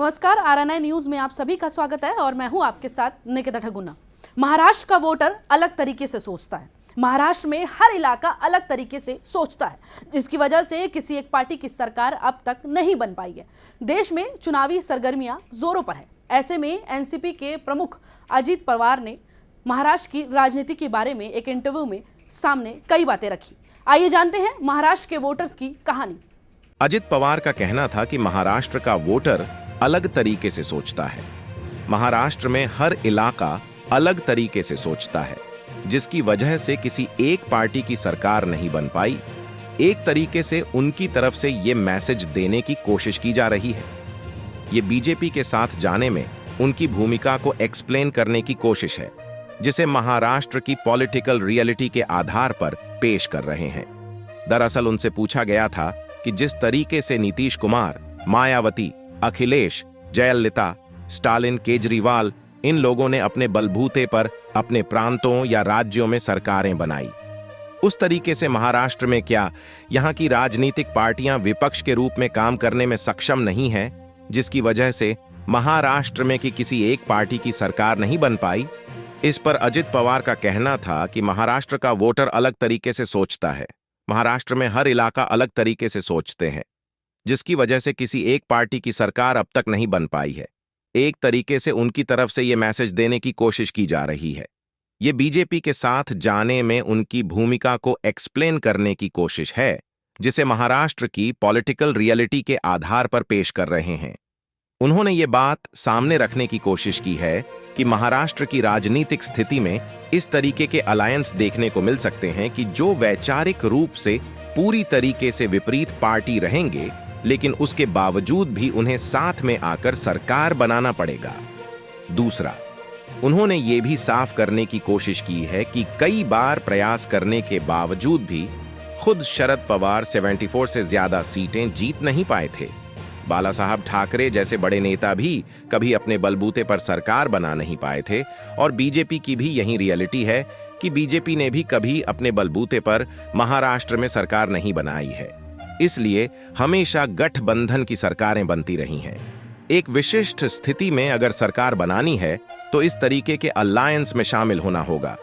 नमस्कार, RNI news में आप सभी का स्वागत है और मैं हूं आपके साथ निकिता ठगुना। महाराष्ट्र का वोटर अलग तरीके से सोचता है। महाराष्ट्र में हर इलाका अलग तरीके से सोचता है, जिसकी वजह से किसी एक पार्टी की सरकार अब तक नहीं बन पाई है। देश में चुनावी सरगर्मियां जोरों पर है। ऐसे में एनसीपी के प्रमुख अजित पवार ने महाराष्ट्र की राजनीति के बारे में एक इंटरव्यू में सामने कई बातें रखी। आइए जानते हैं महाराष्ट्र के वोटर्स की कहानी। अजित पवार का कहना था कि महाराष्ट्र का वोटर अलग तरीके से सोचता है। महाराष्ट्र में हर इलाका अलग तरीके से सोचता है, जिसकी वजह से किसी एक पार्टी की सरकार नहीं बन पाई। एक तरीके से उनकी तरफ से ये मैसेज देने की कोशिश की जा रही है। ये बीजेपी के साथ जाने में उनकी भूमिका को एक्सप्लेन करने की कोशिश है, जिसे महाराष्ट्र की पॉलिटिकल रियलिटी के आधार पर पेश कर रहे हैं। दरअसल उनसे पूछा गया था कि जिस तरीके से नीतीश कुमार, मायावती, अखिलेश, जयललिता, स्टालिन, केजरीवाल इन लोगों ने अपने बलबूते पर अपने प्रांतों या राज्यों में सरकारें बनाई, उस तरीके से महाराष्ट्र में क्या यहां की राजनीतिक पार्टियां विपक्ष के रूप में काम करने में सक्षम नहीं है, जिसकी वजह से महाराष्ट्र में की किसी एक पार्टी की सरकार नहीं बन पाई? इस पर अजित पवार का कहना था कि महाराष्ट्र का वोटर अलग तरीके से सोचता है। महाराष्ट्र में हर इलाका अलग तरीके से सोचते हैं, जिसकी वजह से किसी एक पार्टी की सरकार अब तक नहीं बन पाई है। एक तरीके से उनकी तरफ से ये मैसेज देने की कोशिश की जा रही है। ये बीजेपी के साथ जाने में उनकी भूमिका को एक्सप्लेन करने की कोशिश है, जिसे महाराष्ट्र की पॉलिटिकल रियलिटी के आधार पर पेश कर रहे हैं। उन्होंने ये बात सामने रखने की कोशिश की है कि महाराष्ट्र की राजनीतिक स्थिति में इस तरीके के अलायंस देखने को मिल सकते हैं कि जो वैचारिक रूप से पूरी तरीके से विपरीत पार्टी रहेंगे, लेकिन उसके बावजूद भी उन्हें साथ में आकर सरकार बनाना पड़ेगा। दूसरा, उन्होंने ये भी साफ करने की कोशिश की है कि कई बार प्रयास करने के बावजूद भी खुद शरद पवार 74 से ज्यादा सीटें जीत नहीं पाए थे। बाला साहब ठाकरे जैसे बड़े नेता भी कभी अपने बलबूते पर सरकार बना नहीं पाए थे, और बीजेपी की भी यही रियलिटी है कि बीजेपी ने भी कभी अपने बलबूते पर महाराष्ट्र में सरकार नहीं बनाई है। इसलिए हमेशा गठबंधन की सरकारें बनती रही हैं। एक विशिष्ट स्थिति में अगर सरकार बनानी है तो इस तरीके के अलायंस में शामिल होना होगा।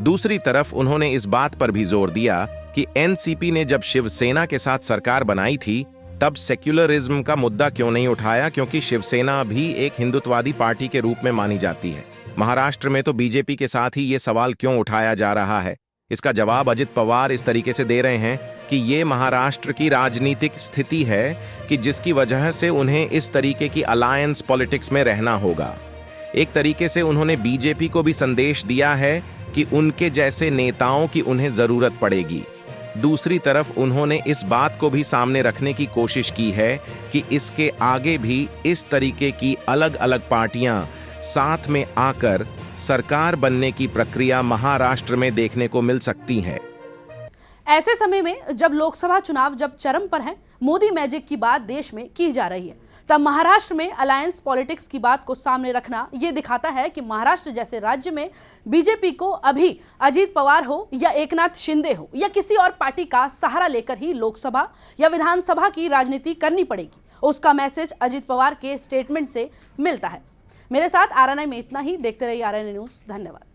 दूसरी तरफ उन्होंने इस बात पर भी जोर दिया कि एनसीपी ने जब शिवसेना के साथ सरकार बनाई थी तब सेक्युलरिज्म का मुद्दा क्यों नहीं उठाया, क्योंकि शिवसेना भी एक हिंदुत्ववादी पार्टी के रूप में मानी जाती है। महाराष्ट्र में तो बीजेपी के साथ ही ये सवाल क्यों उठाया जा रहा है? इसका जवाब अजित पवार इस तरीके से दे रहे हैं कि ये महाराष्ट्र की राजनीतिक स्थिति है कि जिसकी वजह से उन्हें इस तरीके की अलायंस पॉलिटिक्स में रहना होगा। एक तरीके से उन्होंने बीजेपी को भी संदेश दिया है कि उनके जैसे नेताओं की उन्हें जरूरत पड़ेगी। दूसरी तरफ उन्होंने इस बात को भी सामने रखने की कोशिश की है कि इसके आगे भी इस तरीके की अलग अलग पार्टियां साथ में आकर सरकार बनने की प्रक्रिया महाराष्ट्र में देखने को मिल सकती है। ऐसे समय में जब लोकसभा चुनाव जब चरम पर है, मोदी मैजिक की बात देश में की जा रही है, तब महाराष्ट्र में अलायंस पॉलिटिक्स की बात को सामने रखना यह दिखाता है कि महाराष्ट्र जैसे राज्य में बीजेपी को अभी अजित पवार हो या एकनाथ शिंदे हो या किसी और पार्टी का सहारा लेकर ही लोकसभा या विधानसभा की राजनीति करनी पड़ेगी। उसका मैसेज अजित पवार के स्टेटमेंट से मिलता है। मेरे साथ आरएनआई में इतना ही। देखते रहिए आरएनआई न्यूज। धन्यवाद।